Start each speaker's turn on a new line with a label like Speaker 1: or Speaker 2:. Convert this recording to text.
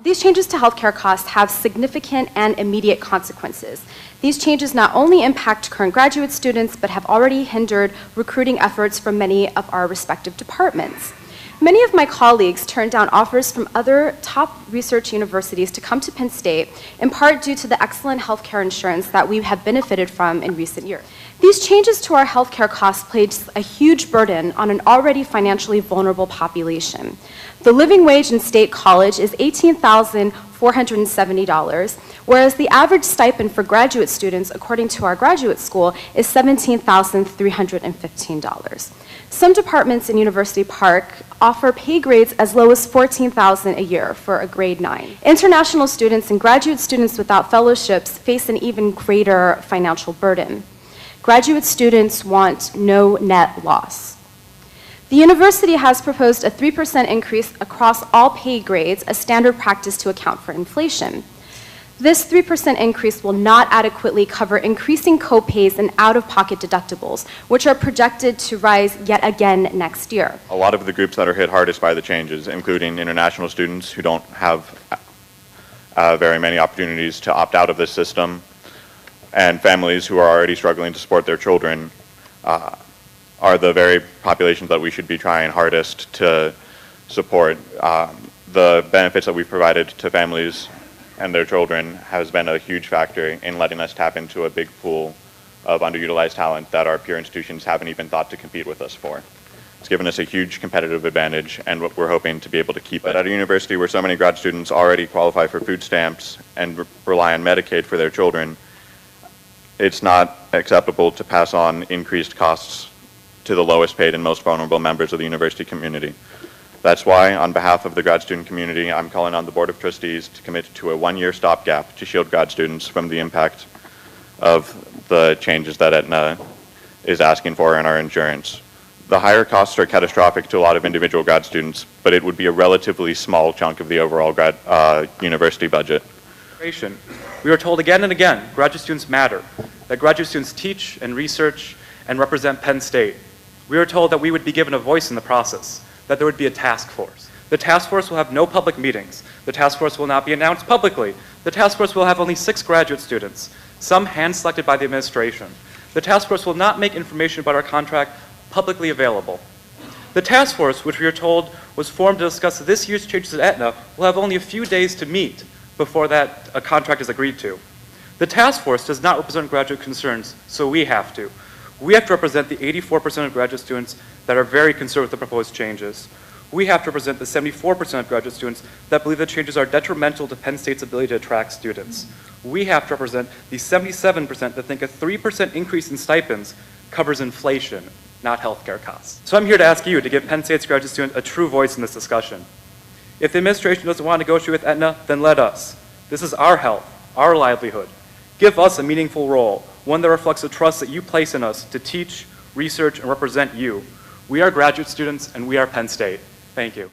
Speaker 1: These changes to healthcare costs have significant and immediate consequences. These changes not only impact current graduate students, but have already hindered recruiting efforts from many of our respective departments. Many of my colleagues turned down offers from other top research universities to come to Penn State, in part due to the excellent healthcare insurance that we have benefited from in recent years. These changes to our healthcare costs place a huge burden on an already financially vulnerable population. The living wage in State College is $18,470, whereas the average stipend for graduate students, according to our graduate school, is $17,315. Some departments in University Park offer pay grades as low as $14,000 a year for a grade 9. International students and graduate students without fellowships face an even greater financial burden. Graduate students want no net loss. The university has proposed a 3% increase across all pay grades, a standard practice to account for inflation. This 3% increase will not adequately cover increasing co-pays and out-of-pocket deductibles, which are projected to rise yet again next year.
Speaker 2: A lot of the groups that are hit hardest by the changes, including international students who don't have very many opportunities to opt out of this system, and families who are already struggling to support their children, are the very populations that we should be trying hardest to support. The benefits that we've provided to families and their children has been a huge factor in letting us tap into a big pool of underutilized talent that our peer institutions haven't even thought to compete with us for. It's given us a huge competitive advantage, and what we're hoping to be able to keep it. At a university where so many grad students already qualify for food stamps and rely on Medicaid for their children, it's not acceptable to pass on increased costs to the lowest paid and most vulnerable members of the university community. That's why, on behalf of the grad student community, I'm calling on the Board of Trustees to commit to a one-year stopgap to shield grad students from the impact of the changes that Aetna is asking for in our insurance. The higher costs are catastrophic to a lot of individual grad students, but it would be a relatively small chunk of the overall university budget.
Speaker 3: We are told again and again, graduate students matter, that graduate students teach and research and represent Penn State. We are told that we would be given a voice in the process, that there would be a task force. The task force will have no public meetings. The task force will not be announced publicly. The task force will have only 6 graduate students, some hand-selected by the administration. The task force will not make information about our contract publicly available. The task force, which we are told was formed to discuss this year's changes at Aetna, will have only a few days to meet before that a contract is agreed to. The task force does not represent graduate concerns, so we have to. We have to represent the 84% of graduate students that are very concerned with the proposed changes. We have to represent the 74% of graduate students that believe the changes are detrimental to Penn State's ability to attract students. We have to represent the 77% that think a 3% increase in stipends covers inflation, not healthcare costs. So I'm here to ask you to give Penn State's graduate student a true voice in this discussion. If the administration doesn't want to negotiate with Aetna, then let us. This is our health, our livelihood. Give us a meaningful role, one that reflects the trust that you place in us to teach, research, and represent you. We are graduate students, and we are Penn State. Thank you.